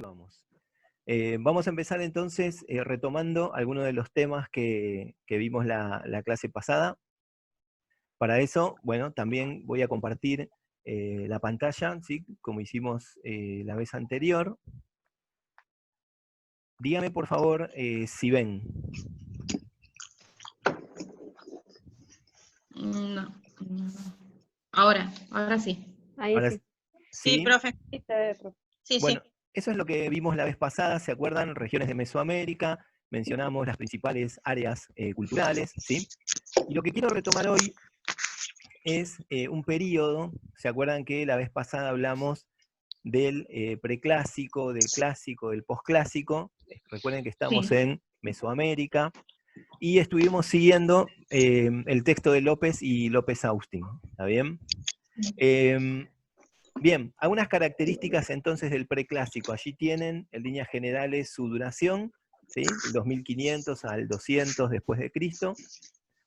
Vamos. Vamos a empezar entonces retomando algunos de los temas que vimos la clase pasada. Para eso, bueno, también voy a compartir la pantalla, ¿sí? Como hicimos la vez anterior. Dígame por favor si ven. No. Ahora sí. Ahí Ahora, sí. Sí, ¿sí? profe. Sí, está de profe. Sí, Bueno, sí. eso es lo que vimos la vez pasada, ¿se acuerdan? Regiones de Mesoamérica, mencionamos las principales áreas culturales, ¿sí? Y lo que quiero retomar hoy es un periodo, ¿se acuerdan que la vez pasada hablamos del preclásico, del clásico, del posclásico? Recuerden que estamos Sí. en Mesoamérica, y estuvimos siguiendo el texto de López y López Austin, ¿está bien? Bien, algunas características entonces del preclásico. Allí tienen, en líneas generales, su duración, ¿sí? Del 2500 al 200 después de Cristo,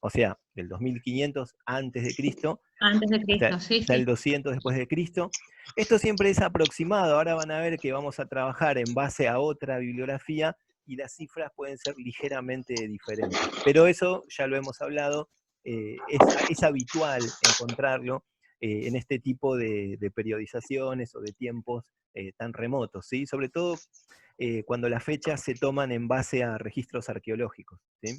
o sea, del 2500 antes de Cristo, Antes de Cristo, sí, hasta el sí. 200 después de Cristo. Esto siempre es aproximado, ahora van a ver que vamos a trabajar en base a otra bibliografía, y las cifras pueden ser ligeramente diferentes. Pero eso ya lo hemos hablado, es habitual encontrarlo en este tipo de periodizaciones o de tiempos tan remotos, ¿sí? Sobre todo cuando las fechas se toman en base a registros arqueológicos, ¿sí?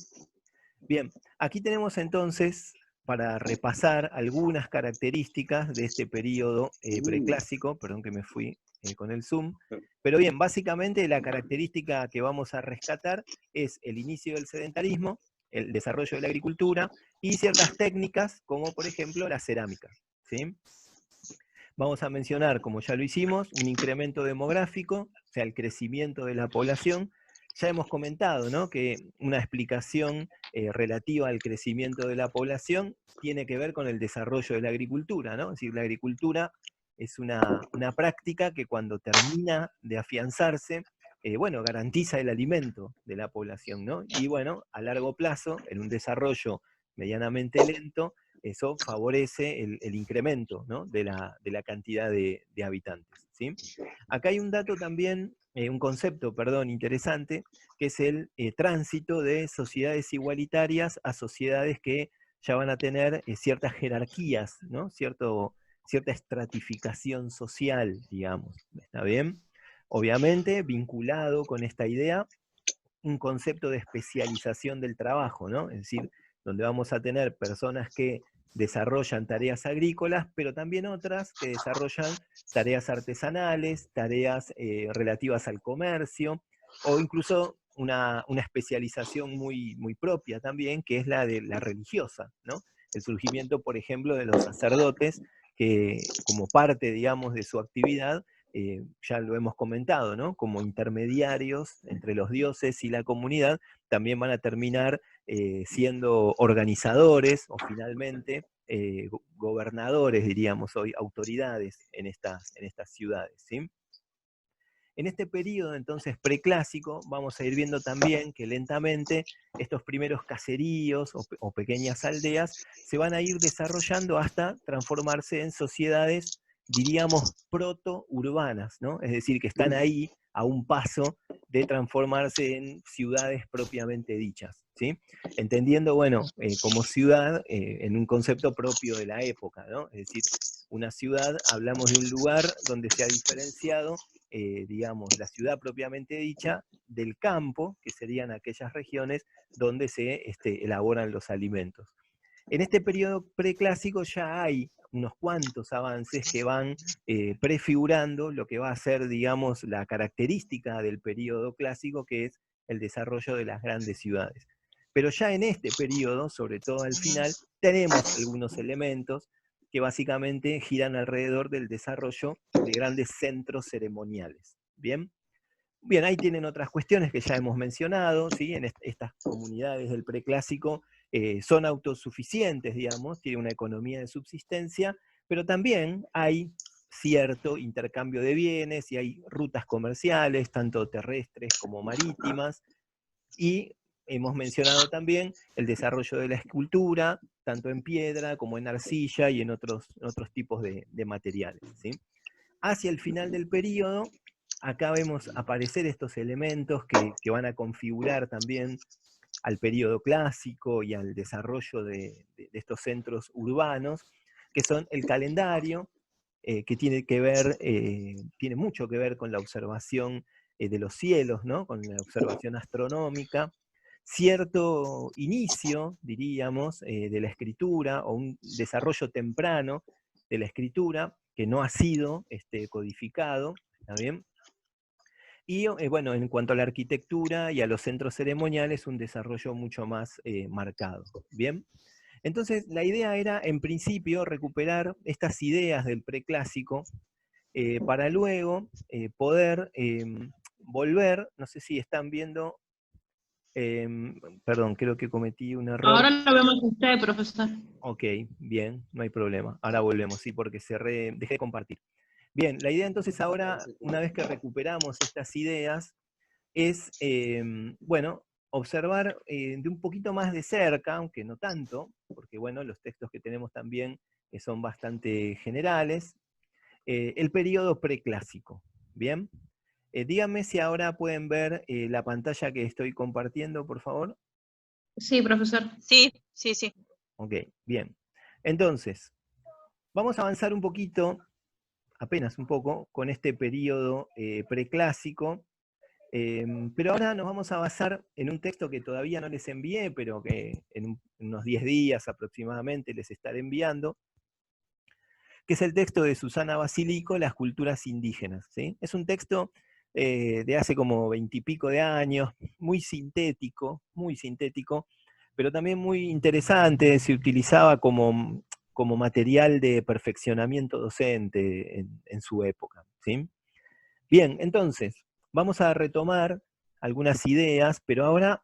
Bien, aquí tenemos entonces, para repasar algunas características de este periodo preclásico, perdón que me fui con el zoom, pero bien, básicamente la característica que vamos a rescatar es el inicio del sedentarismo, el desarrollo de la agricultura, y ciertas técnicas, como por ejemplo la cerámica, ¿sí? Vamos a mencionar, como ya lo hicimos, un incremento demográfico, o sea, el crecimiento de la población. Ya hemos comentado, ¿no?, que una explicación relativa al crecimiento de la población tiene que ver con el desarrollo de la agricultura, ¿no? Es decir, la agricultura es una práctica que cuando termina de afianzarse, bueno, garantiza el alimento de la población, ¿no? Y bueno, a largo plazo, en un desarrollo medianamente lento, eso favorece el incremento, ¿no?, de la cantidad de habitantes, ¿sí? Acá hay un dato también, un concepto, perdón, interesante, que es el tránsito de sociedades igualitarias a sociedades que ya van a tener ciertas jerarquías, ¿no?, cierta estratificación social, digamos, ¿está bien? Obviamente, vinculado con esta idea, un concepto de especialización del trabajo, ¿no? Es decir, donde vamos a tener personas que desarrollan tareas agrícolas, pero también otras que desarrollan tareas artesanales, tareas relativas al comercio, o incluso una especialización muy propia también, que es la de la religiosa, ¿no? El surgimiento, por ejemplo, de los sacerdotes, que como parte, digamos, de su actividad, ya lo hemos comentado, ¿no?, como intermediarios entre los dioses y la comunidad, también van a terminar siendo organizadores, o finalmente gobernadores, diríamos hoy, autoridades en estas ciudades, ¿sí? En este periodo, entonces, preclásico, vamos a ir viendo también que lentamente estos primeros caseríos o pequeñas aldeas se van a ir desarrollando hasta transformarse en sociedades, diríamos, proto-urbanas, ¿no? Es decir, que están ahí a un paso de transformarse en ciudades propiamente dichas, ¿sí? Entendiendo, bueno, como ciudad, en un concepto propio de la época, ¿no? Es decir, una ciudad, hablamos de un lugar donde se ha diferenciado, digamos, la ciudad propiamente dicha, del campo, que serían aquellas regiones donde se elaboran los alimentos. En este periodo preclásico ya hay unos cuantos avances que van prefigurando lo que va a ser, digamos, la característica del periodo clásico, que es el desarrollo de las grandes ciudades. Pero ya en este periodo, sobre todo al final, tenemos algunos elementos que básicamente giran alrededor del desarrollo de grandes centros ceremoniales. ¿Bien? Bien, ahí tienen otras cuestiones que ya hemos mencionado, ¿sí? En estas comunidades del preclásico son autosuficientes, digamos, tienen una economía de subsistencia, pero también hay cierto intercambio de bienes y hay rutas comerciales, tanto terrestres como marítimas, y hemos mencionado también el desarrollo de la escultura, tanto en piedra como en arcilla y en otros tipos de materiales, ¿sí? Hacia el final del periodo acá vemos aparecer estos elementos que van a configurar también al periodo clásico y al desarrollo de estos centros urbanos, que son el calendario, que tiene mucho que ver con la observación de los cielos, ¿no? Con la observación astronómica, cierto inicio, diríamos, de la escritura, o un desarrollo temprano de la escritura, que no ha sido codificado, ¿está bien? Y bueno, en cuanto a la arquitectura y a los centros ceremoniales, un desarrollo mucho más marcado. ¿Bien? Entonces, la idea era, en principio, recuperar estas ideas del preclásico para luego poder volver, no sé si están viendo, perdón, creo que cometí un error. Ahora lo vemos a usted, profesor. Ok, bien, no hay problema. Ahora volvemos, sí, porque dejé de compartir. Bien, la idea entonces ahora, una vez que recuperamos estas ideas, es, bueno, observar de un poquito más de cerca, aunque no tanto, porque bueno, los textos que tenemos también son bastante generales, el periodo preclásico. ¿Bien? Díganme si ahora pueden ver la pantalla que estoy compartiendo, por favor. Sí, profesor. Sí, sí, sí. Ok, bien. Entonces, vamos a avanzar un poquito, apenas un poco, con este periodo preclásico. Pero ahora nos vamos a basar en un texto que todavía no les envié, pero que en unos 10 días aproximadamente les estaré enviando, que es el texto de Susana Basilico, Las culturas indígenas. ¿Sí? Es un texto de hace como 20 y pico de años, muy sintético, pero también muy interesante, se utilizaba como material de perfeccionamiento docente en su época. ¿Sí? Bien, entonces, vamos a retomar algunas ideas, pero ahora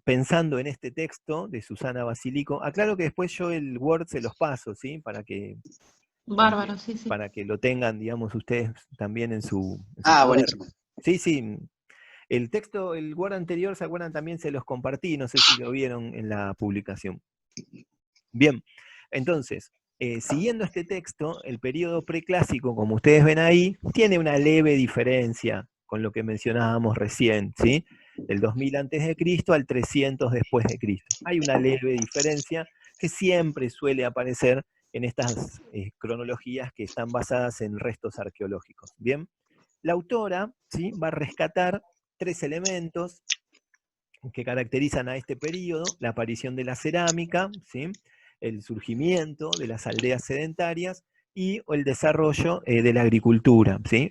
pensando en este texto de Susana Basilico, aclaro que después yo el Word se los paso, ¿sí? Bárbaro, sí, sí. Para que lo tengan, digamos, ustedes también en su Ah, poder. buenísimo. Sí, sí. El texto, el Word anterior, ¿se acuerdan? También se los compartí, no sé si lo vieron en la publicación. Bien, entonces, siguiendo este texto, el periodo preclásico, como ustedes ven ahí, tiene una leve diferencia con lo que mencionábamos recién, ¿sí? Del 2000 antes de Cristo al 300 después de Cristo. Hay una leve diferencia que siempre suele aparecer en estas cronologías que están basadas en restos arqueológicos. Bien, la autora, ¿sí? Va a rescatar 3 elementos que caracterizan a este periodo: la aparición de la cerámica, ¿sí? El surgimiento de las aldeas sedentarias y el desarrollo de la agricultura, ¿sí?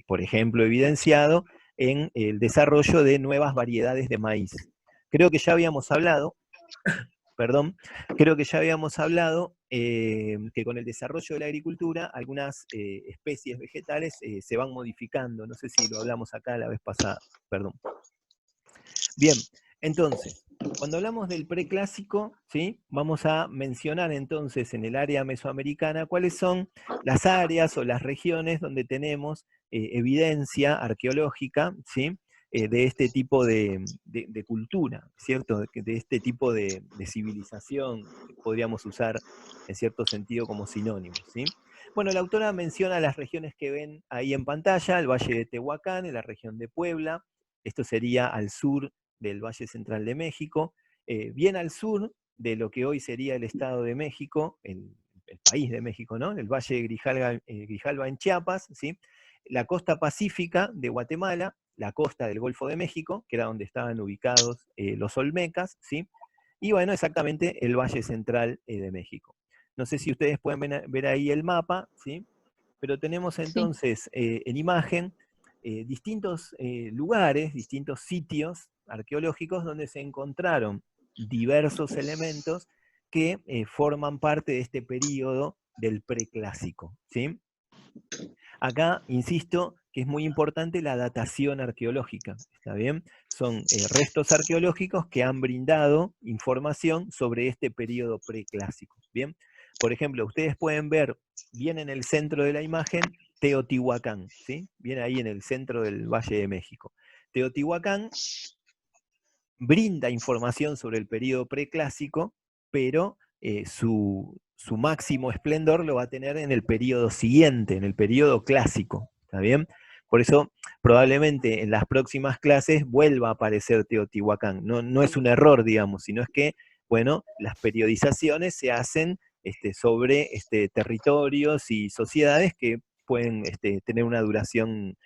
Por ejemplo, evidenciado en el desarrollo de nuevas variedades de maíz. Creo que ya habíamos hablado, que con el desarrollo de la agricultura algunas especies vegetales se van modificando. No sé si lo hablamos acá la vez pasada, perdón. Bien, entonces, cuando hablamos del preclásico, ¿sí? Vamos a mencionar entonces en el área mesoamericana cuáles son las áreas o las regiones donde tenemos evidencia arqueológica, ¿sí? De este tipo de cultura, ¿cierto? De este tipo de civilización, que podríamos usar en cierto sentido como sinónimos, ¿sí? Bueno, la autora menciona las regiones que ven ahí en pantalla: el Valle de Tehuacán, en la región de Puebla, esto sería al sur del Valle Central de México, bien al sur de lo que hoy sería el Estado de México, el país de México, ¿no? El Valle de Grijalva en Chiapas, ¿sí? La costa pacífica de Guatemala, la costa del Golfo de México, que era donde estaban ubicados los olmecas, ¿sí? Y bueno, exactamente el Valle Central de México. No sé si ustedes pueden ver ahí el mapa, ¿sí? Pero tenemos entonces en imagen distintos lugares, distintos sitios arqueológicos donde se encontraron diversos elementos que forman parte de este periodo del preclásico, ¿sí? Acá, insisto, que es muy importante la datación arqueológica, ¿está bien? Son restos arqueológicos que han brindado información sobre este periodo preclásico, ¿bien? Por ejemplo, ustedes pueden ver bien en el centro de la imagen Teotihuacán, ¿sí? Bien ahí en el centro del Valle de México. Teotihuacán brinda información sobre el periodo preclásico, pero su máximo esplendor lo va a tener en el periodo siguiente, en el periodo clásico, ¿está bien? Por eso, probablemente en las próximas clases vuelva a aparecer Teotihuacán. No es un error, digamos, sino es que, bueno, las periodizaciones se hacen sobre territorios y sociedades que pueden tener una duración,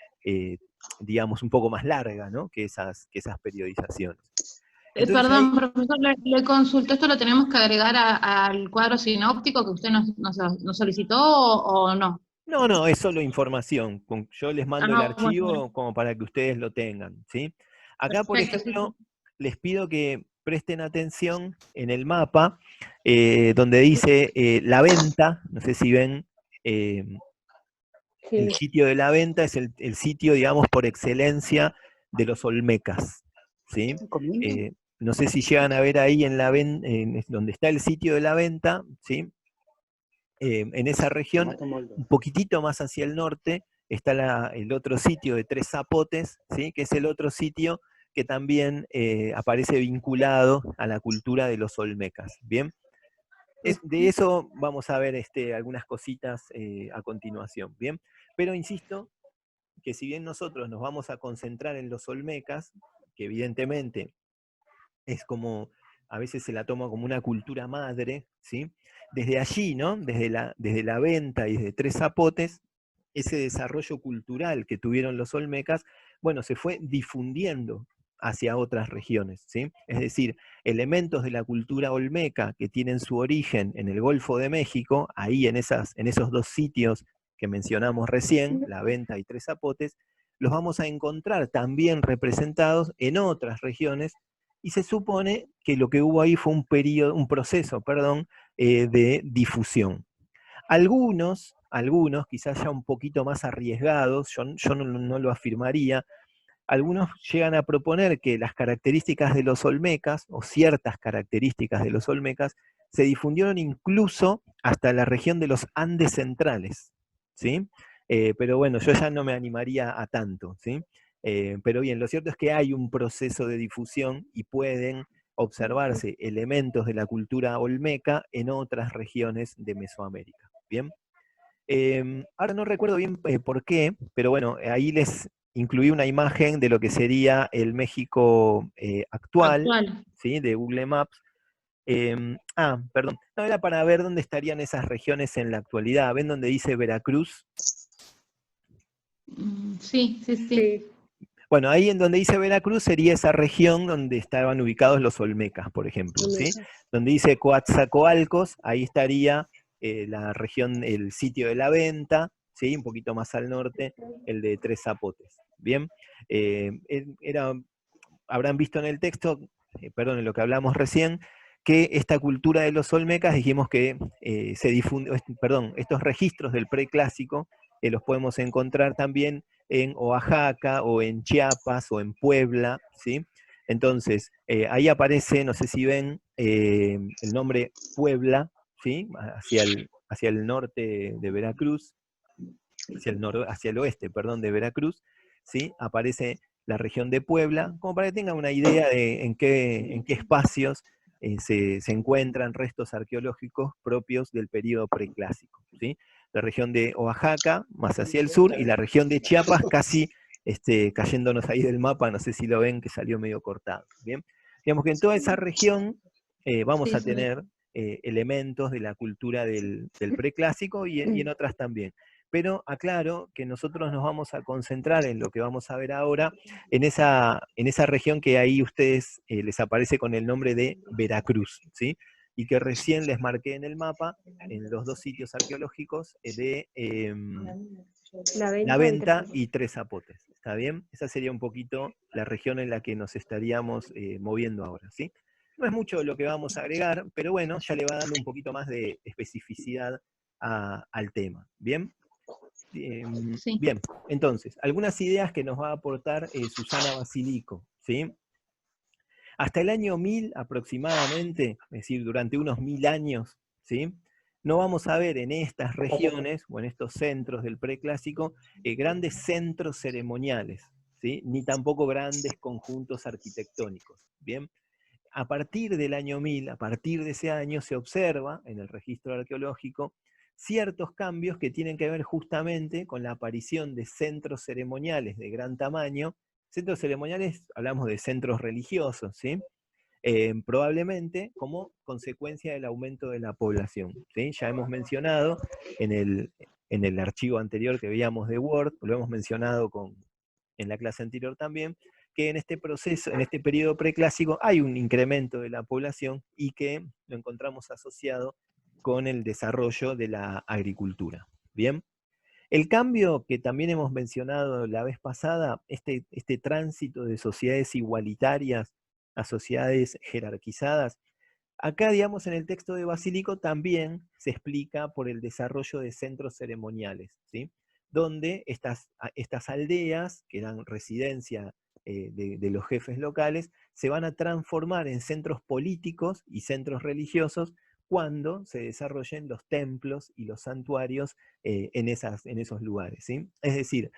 digamos, un poco más larga, ¿no? que esas periodizaciones. Entonces, perdón, profesor, le consulto, ¿esto lo tenemos que agregar al cuadro sinóptico que usted nos solicitó o no? No, es solo información. Yo les mando el Bueno, archivo como para que ustedes lo tengan, ¿sí? Acá, por perfecto, sí. ejemplo, les pido que presten atención en el mapa, donde dice La Venta, no sé si ven, el sitio de La Venta es el sitio, digamos, por excelencia de los olmecas, ¿sí? No sé si llegan a ver ahí en donde está el sitio de La Venta, ¿sí? En esa región, un poquitito más hacia el norte, está el otro sitio de Tres Zapotes, ¿sí? Que es el otro sitio que también aparece vinculado a la cultura de los olmecas. ¿Bien? De eso vamos a ver algunas cositas a continuación. ¿Bien? Pero insisto que si bien nosotros nos vamos a concentrar en los olmecas, que evidentemente es como, a veces se la toma como una cultura madre, ¿sí? Desde allí, ¿no? Desde la Venta y desde Tres Zapotes, ese desarrollo cultural que tuvieron los olmecas, bueno, se fue difundiendo hacia otras regiones, ¿sí? Es decir, elementos de la cultura olmeca que tienen su origen en el Golfo de México, ahí en esos dos sitios que mencionamos recién, La Venta y Tres Zapotes, los vamos a encontrar también representados en otras regiones, y se supone que lo que hubo ahí fue un proceso, de difusión. Algunos, quizás ya un poquito más arriesgados, yo no lo afirmaría, algunos llegan a proponer que las características de los olmecas, o ciertas características de los olmecas, se difundieron incluso hasta la región de los Andes centrales, ¿sí? Pero bueno, yo ya no me animaría a tanto, ¿sí? Pero bien, lo cierto es que hay un proceso de difusión y pueden observarse elementos de la cultura olmeca en otras regiones de Mesoamérica, ¿bien? Ahora no recuerdo bien por qué, pero bueno, ahí les incluí una imagen de lo que sería el México actual, ¿sí? De Google Maps. Perdón, no, era para ver dónde estarían esas regiones en la actualidad. ¿Ven donde dice Veracruz? Sí. Bueno, ahí en donde dice Veracruz sería esa región donde estaban ubicados los olmecas, por ejemplo, ¿sí? Donde dice Coatzacoalcos, ahí estaría la región, el sitio de La Venta, ¿sí? Un poquito más al norte, el de Tres Zapotes. Bien, habrán visto en el texto, perdón, en lo que hablamos recién, que esta cultura de los olmecas, dijimos que se difunde, estos registros del preclásico los podemos encontrar también en Oaxaca o en Chiapas o en Puebla, ¿sí? Entonces, ahí aparece, no sé si ven, el nombre Puebla, ¿sí? Hacia el norte de Veracruz, hacia el oeste, perdón, de Veracruz, ¿sí? Aparece la región de Puebla, como para que tengan una idea de en qué espacios se encuentran restos arqueológicos propios del periodo preclásico, ¿sí? La región de Oaxaca, más hacia el sur, y la región de Chiapas, casi cayéndonos ahí del mapa, no sé si lo ven, que salió medio cortado, ¿bien? Digamos que en toda esa región vamos a tener elementos de la cultura del preclásico y en otras también. Pero aclaro que nosotros nos vamos a concentrar en lo que vamos a ver ahora, en esa región que ahí ustedes les aparece con el nombre de Veracruz, ¿sí? Y que recién les marqué en el mapa, en los dos sitios arqueológicos de La Venta y Tres Zapotes, ¿está bien? Esa sería un poquito la región en la que nos estaríamos moviendo ahora, ¿sí? No es mucho lo que vamos a agregar, pero bueno, ya le va dando un poquito más de especificidad al tema, ¿bien? Bien, entonces, algunas ideas que nos va a aportar Susana Basilico, ¿sí? Hasta el año 1000 aproximadamente, es decir, durante unos 1000 años, ¿sí? No vamos a ver en estas regiones o en estos centros del preclásico grandes centros ceremoniales, ¿sí? Ni tampoco grandes conjuntos arquitectónicos, ¿bien? A partir del año 1000, a partir de ese año, se observa en el registro arqueológico ciertos cambios que tienen que ver justamente con la aparición de centros ceremoniales de gran tamaño. Centros ceremoniales, hablamos de centros religiosos, ¿sí? Probablemente como consecuencia del aumento de la población, ¿sí? Ya hemos mencionado en el archivo anterior que veíamos de Word, lo hemos mencionado en la clase anterior también, que en este proceso, en este periodo preclásico, hay un incremento de la población y que lo encontramos asociado con el desarrollo de la agricultura. Bien. El cambio que también hemos mencionado la vez pasada, este tránsito de sociedades igualitarias a sociedades jerarquizadas, acá, digamos, en el texto de Basílico también se explica por el desarrollo de centros ceremoniales, ¿sí? Donde estas aldeas, que eran residencia de los jefes locales, se van a transformar en centros políticos y centros religiosos cuando se desarrollen los templos y los santuarios en esos lugares, ¿sí? Es decir,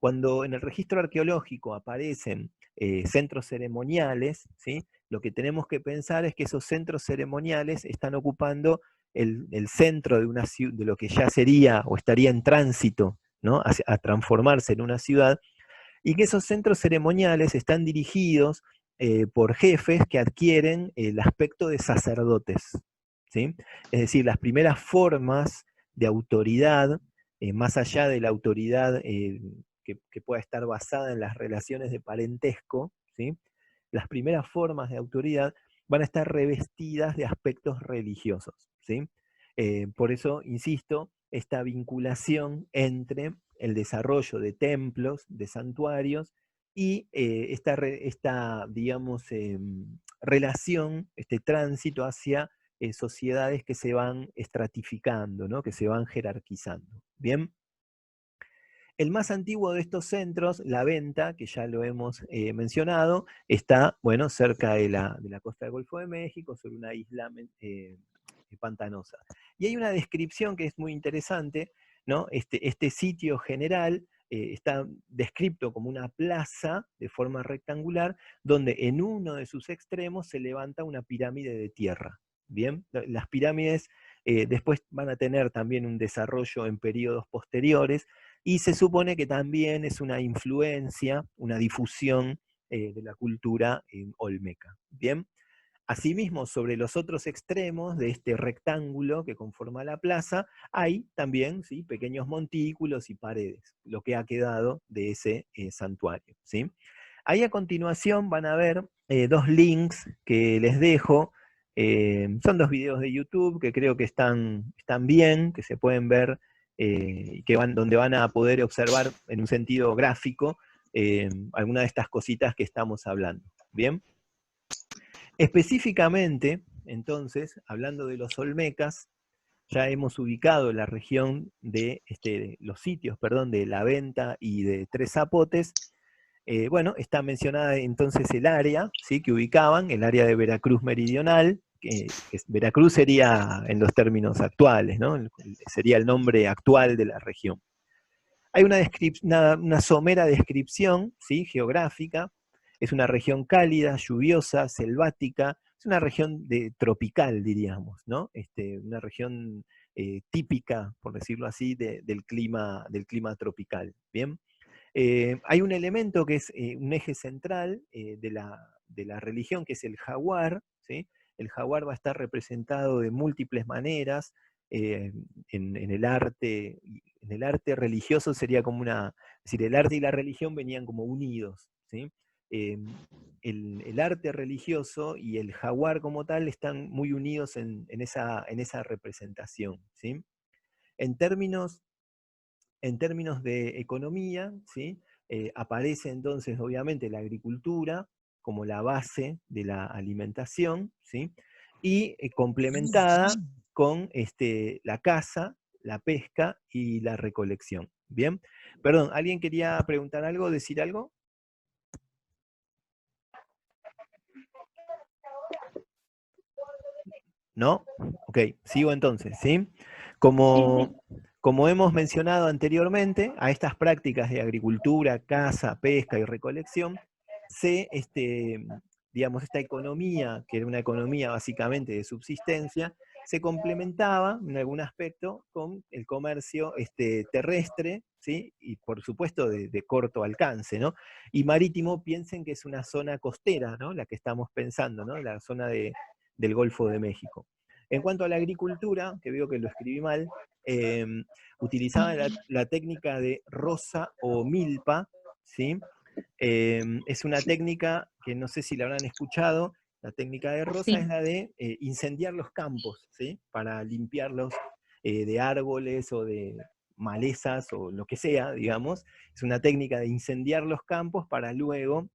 cuando en el registro arqueológico aparecen centros ceremoniales, ¿sí? Lo que tenemos que pensar es que esos centros ceremoniales están ocupando el centro de lo que ya sería o estaría en tránsito, ¿no? a transformarse en una ciudad, y que esos centros ceremoniales están dirigidos por jefes que adquieren el aspecto de sacerdotes, ¿sí? Es decir, las primeras formas de autoridad, más allá de la autoridad que pueda estar basada en las relaciones de parentesco, ¿sí? Las primeras formas de autoridad van a estar revestidas de aspectos religiosos, ¿sí? Por eso, insisto, esta vinculación entre el desarrollo de templos, de santuarios, y esta digamos, relación, este tránsito hacia sociedades que se van estratificando, ¿no? Que se van jerarquizando. Bien. El más antiguo de estos centros, La Venta, que ya lo hemos mencionado, está, bueno, cerca de la costa del Golfo de México, sobre una isla pantanosa. Y hay una descripción que es muy interesante, ¿no? Este sitio general está descrito como una plaza de forma rectangular, donde en uno de sus extremos se levanta una pirámide de tierra. Bien, las pirámides después van a tener también un desarrollo en periodos posteriores, y se supone que también es una influencia, una difusión de la cultura olmeca. Bien. Asimismo, sobre los otros extremos de este rectángulo que conforma la plaza, hay también, ¿sí?, pequeños montículos y paredes, lo que ha quedado de ese santuario, ¿sí? Ahí a continuación van a ver dos links que les dejo. Son dos videos de YouTube que creo que están bien, que se pueden ver, donde van a poder observar en un sentido gráfico alguna de estas cositas que estamos hablando. ¿Bien? Específicamente, entonces, hablando de los olmecas, ya hemos ubicado la región de los sitios, perdón, de La Venta y de Tres Zapotes. Bueno, está mencionada entonces el área, ¿sí?, que ubicaban, el área de Veracruz Meridional, Veracruz sería en los términos actuales, ¿no? Sería el nombre actual de la región. Hay una somera descripción, ¿sí?, geográfica. Es una región cálida, lluviosa, selvática, es una región tropical, diríamos, ¿no? Una región típica, por decirlo así, del clima tropical, ¿bien? Hay un elemento que es un eje central de la religión, que es el jaguar, ¿sí? El jaguar va a estar representado de múltiples maneras, en el arte. En el arte religioso sería como es decir, el arte y la religión venían como unidos, ¿sí? El arte religioso y el jaguar como tal están muy unidos en esa representación, ¿sí? En términos de economía, ¿sí? Aparece entonces obviamente la agricultura como la base de la alimentación, ¿sí? Y complementada con la caza, la pesca y la recolección. ¿Bien? Perdón, ¿alguien quería preguntar algo, decir algo? ¿No? Ok, sigo entonces, ¿sí? Como hemos mencionado anteriormente, a estas prácticas de agricultura, caza, pesca y recolección, digamos, esta economía, que era una economía básicamente de subsistencia, se complementaba en algún aspecto con el comercio terrestre, ¿sí? Y por supuesto de corto alcance, ¿no? Y marítimo, piensen que es una zona costera, ¿no? La que estamos pensando, ¿no? La zona del Golfo de México. En cuanto a la agricultura, que veo que lo escribí mal, eh, utilizaban la técnica de roza o milpa, ¿sí? Es una técnica que no sé si la habrán escuchado. La técnica de roza Sí. es la de incendiar los campos, ¿sí? Para limpiarlos de árboles o de malezas o lo que sea, digamos. Es una técnica de incendiar los campos para luego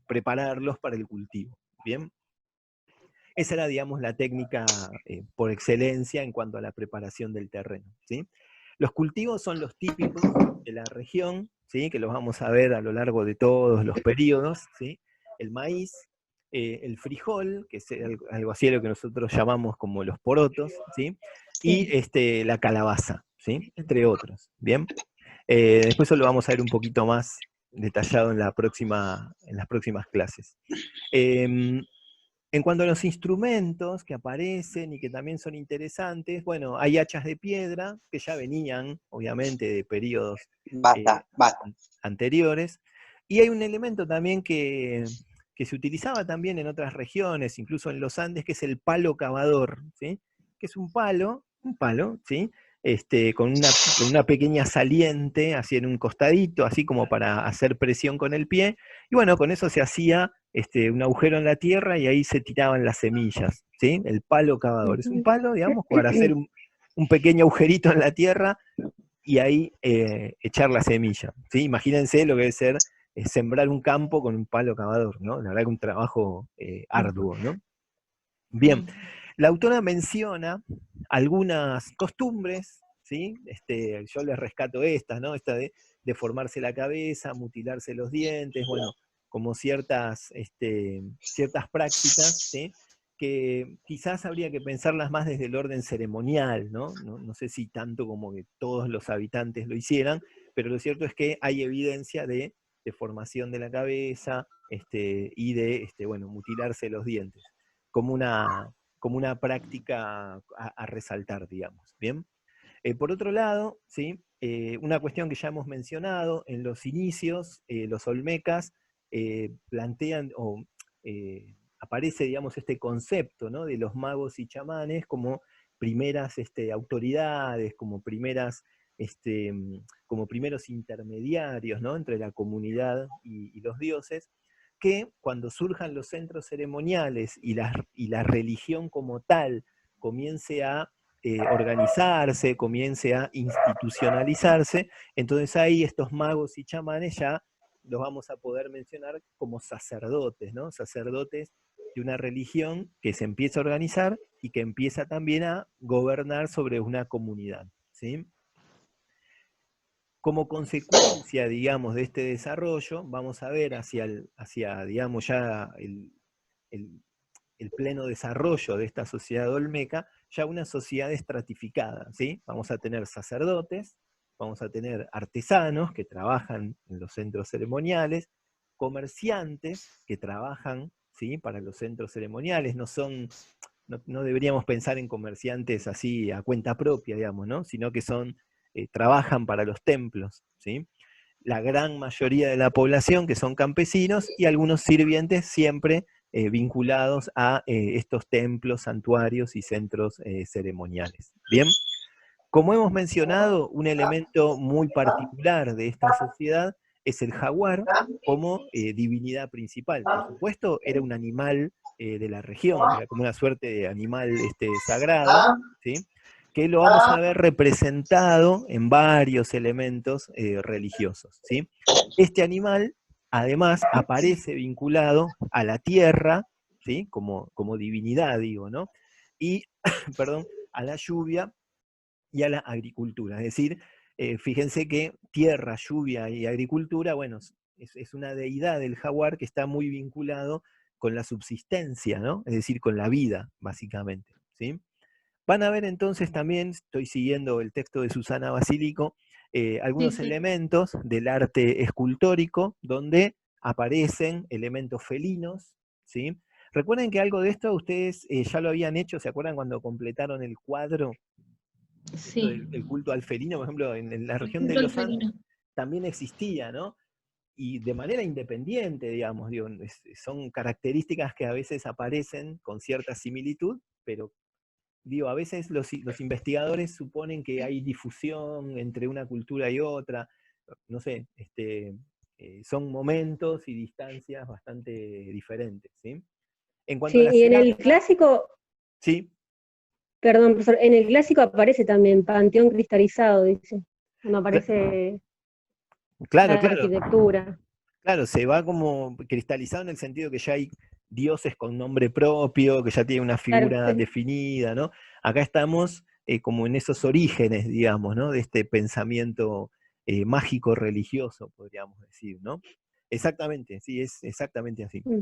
prepararlos para el cultivo. ¿Bien? Esa era, digamos, la técnica por excelencia en cuanto a la preparación del terreno, ¿sí? Los cultivos son los típicos de la región, ¿sí? Que los vamos a ver a lo largo de todos los periodos, ¿sí? El maíz, el frijol, que es algo así lo que nosotros llamamos como los porotos, ¿sí? Y la calabaza, ¿sí? Entre otros, ¿bien? Después eso lo vamos a ver un poquito más detallado en las próximas clases. En cuanto a los instrumentos que aparecen y que también son interesantes, bueno, hay hachas de piedra que ya venían, obviamente, de periodos Basta, basta. anteriores, y hay un elemento también que se utilizaba también en otras regiones, incluso en los Andes, que es el palo cavador, ¿sí? Que es un palo, ¿sí? Con una pequeña saliente, así en un costadito, así como para hacer presión con el pie, y bueno, con eso se hacía un agujero en la tierra y ahí se tiraban las semillas, ¿sí? El palo cavador. Es un palo, digamos, para hacer un pequeño agujerito en la tierra y ahí echar la semilla, ¿sí? Imagínense lo que debe ser sembrar un campo con un palo cavador, ¿no? La verdad que un trabajo arduo, ¿no? Bien, la autora menciona algunas costumbres, ¿sí? Yo les rescato estas, ¿no? Esta de deformarse la cabeza, mutilarse los dientes, bueno, como ciertas prácticas, ¿sí? Que quizás habría que pensarlas más desde el orden ceremonial, ¿no? No sé si tanto como que todos los habitantes lo hicieran, pero lo cierto es que hay evidencia de deformación de la cabeza y de, bueno, mutilarse los dientes como una práctica a resaltar, digamos. ¿Bien? Por otro lado, ¿sí? Una cuestión que ya hemos mencionado, en los inicios, los olmecas plantean o aparece, digamos, este concepto, ¿no? De los magos y chamanes como primeras autoridades, como primeros intermediarios, ¿no? Entre la comunidad y los dioses, que cuando surjan los centros ceremoniales y la religión como tal comience a organizarse, comience a institucionalizarse, entonces ahí estos magos y chamanes ya los vamos a poder mencionar como sacerdotes, ¿no? Sacerdotes de una religión que se empieza a organizar y que empieza también a gobernar sobre una comunidad, ¿sí? Como consecuencia, digamos, de este desarrollo, vamos a ver hacia digamos, ya el pleno desarrollo de esta sociedad olmeca, ya una sociedad estratificada, ¿sí? Vamos a tener sacerdotes, vamos a tener artesanos que trabajan en los centros ceremoniales, comerciantes que trabajan, ¿sí? Para los centros ceremoniales, no deberíamos pensar en comerciantes así a cuenta propia, digamos, ¿no? Sino que trabajan para los templos, ¿sí? La gran mayoría de la población que son campesinos y algunos sirvientes siempre vinculados a estos templos, santuarios y centros ceremoniales. Bien, como hemos mencionado, un elemento muy particular de esta sociedad es el jaguar como divinidad principal. Por supuesto, era un animal de la región, era como una suerte de animal sagrado, ¿sí? Que lo vamos a ver representado en varios elementos religiosos, ¿sí? Este animal, además, aparece vinculado a la tierra, ¿sí? Como divinidad, digo, ¿no? Y, perdón, a la lluvia y a la agricultura. Es decir, fíjense que tierra, lluvia y agricultura, bueno, es una deidad del jaguar que está muy vinculado con la subsistencia, ¿no? Es decir, con la vida, básicamente, ¿sí? Van a ver entonces también, estoy siguiendo el texto de Susana Basílico, algunos elementos del arte escultórico donde aparecen elementos felinos, ¿sí? Recuerden que algo de esto ustedes ya lo habían hecho, ¿se acuerdan cuando completaron el cuadro? Sí. El culto al felino, por ejemplo, en la El región de culto al los Andes felino. también existía, ¿no? Y de manera independiente, digamos, digo, son características que a veces aparecen con cierta similitud, pero digo, a veces los investigadores suponen que hay difusión entre una cultura y otra, no sé, son momentos y distancias bastante diferentes, ¿sí? En cuanto a Sí, la y en el cerámica, clásico, sí, perdón, profesor, en el clásico aparece también Panteón cristalizado, dice, cuando aparece claro, la claro. arquitectura. Claro, se va como cristalizado en el sentido que ya hay dioses con nombre propio, que ya tiene una Claro, figura sí. definida, ¿no? Acá estamos como en esos orígenes, digamos, ¿no? De este pensamiento mágico religioso, podríamos decir, ¿no? Exactamente, sí, es exactamente así. Mm.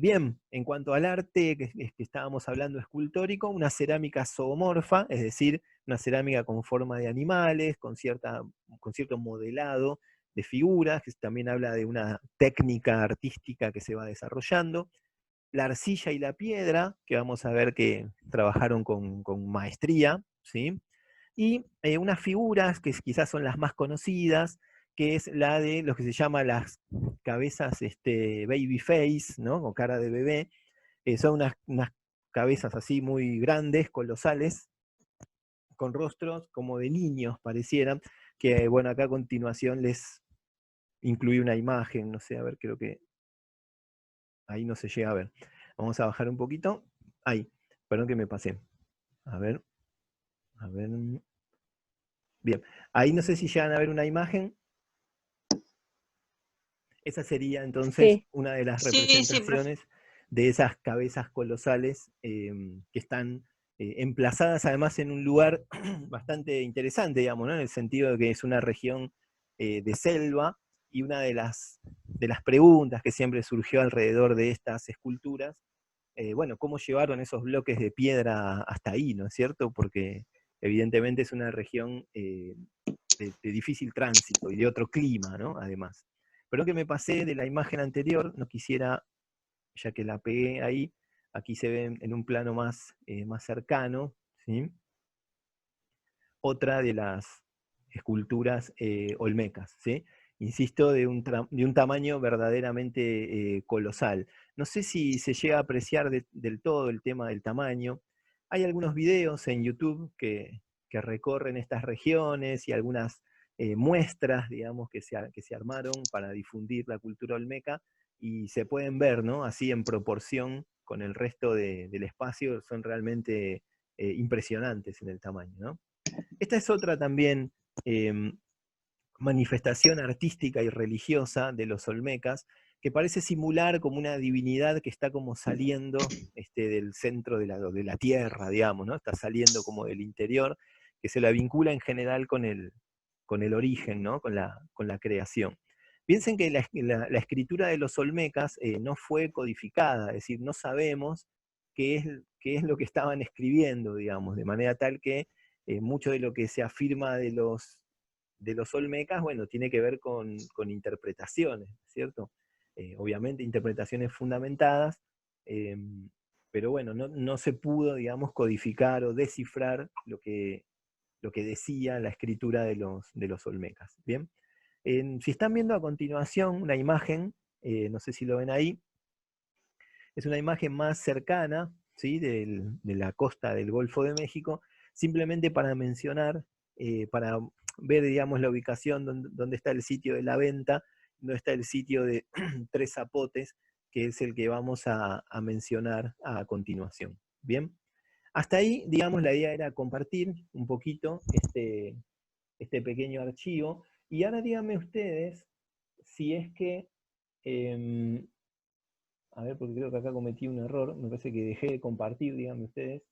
Bien, en cuanto al arte que estábamos hablando escultórico, una cerámica zoomorfa, es decir, una cerámica con forma de animales, con cierto modelado de figuras, que también habla de una técnica artística que se va desarrollando. La arcilla y la piedra, que vamos a ver que trabajaron con maestría, ¿sí? Y unas figuras que quizás son las más conocidas, que es la de lo que se llama las cabezas baby face, ¿no? O cara de bebé. Son unas cabezas así muy grandes, colosales, con rostros como de niños parecieran, que bueno, acá a continuación les incluí una imagen, no sé, a ver, creo que ahí no se llega a ver. Vamos a bajar un poquito. Ahí, perdón que me pasé. A ver, a ver. Bien, ahí no sé si llegan a ver una imagen. Esa sería entonces Sí, una de las Sí, sí, profe. representaciones de esas cabezas colosales que están emplazadas además en un lugar bastante interesante, digamos, ¿no? En el sentido de que es una región de selva, y una de las preguntas que siempre surgió alrededor de estas esculturas, bueno, ¿cómo llevaron esos bloques de piedra hasta ahí, ¿no es cierto? Porque evidentemente es una región de difícil tránsito y de otro clima, ¿no? Además. Pero que me pasé de la imagen anterior, no quisiera, ya que la pegué ahí, aquí se ve en un plano más cercano, ¿sí? Otra de las esculturas olmecas, ¿sí? Insisto, de un tamaño verdaderamente colosal. No sé si se llega a apreciar del todo el tema del tamaño. Hay algunos videos en YouTube que recorren estas regiones y algunas muestras, digamos, que se armaron para difundir la cultura olmeca, y se pueden ver, ¿no? Así en proporción con el resto del espacio, son realmente impresionantes en el tamaño, ¿no? Esta es otra también manifestación artística y religiosa de los olmecas, que parece simular como una divinidad que está como saliendo del centro de la tierra, digamos, ¿no? Está saliendo como del interior, que se la vincula en general con el origen, ¿no? Con la creación. Piensen que la escritura de los olmecas no fue codificada, es decir, no sabemos qué es lo que estaban escribiendo, digamos, de manera tal que mucho de lo que se afirma de los olmecas, bueno, tiene que ver con interpretaciones, ¿cierto? Obviamente interpretaciones fundamentadas, eh, pero bueno, no se pudo, digamos, codificar o descifrar lo que decía la escritura de los olmecas. ¿Bien? Si están viendo a continuación una imagen, no sé si lo ven ahí, es una imagen más cercana, ¿sí? De la costa del Golfo de México, simplemente para mencionar, para ver, digamos, la ubicación donde está el sitio de la venta, donde está el sitio de Tres Zapotes, que es el que vamos a mencionar a continuación. ¿Bien? Hasta ahí, digamos, la idea era compartir un poquito este pequeño archivo, y ahora díganme ustedes si es que... a ver, porque creo que acá cometí un error, me parece que dejé de compartir, díganme ustedes.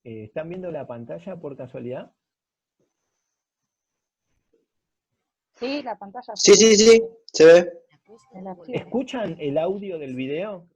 ¿Están viendo la pantalla por casualidad? Sí, la pantalla Sí, se sí, sí, se ve. el archivo. ¿Escuchan el audio del video?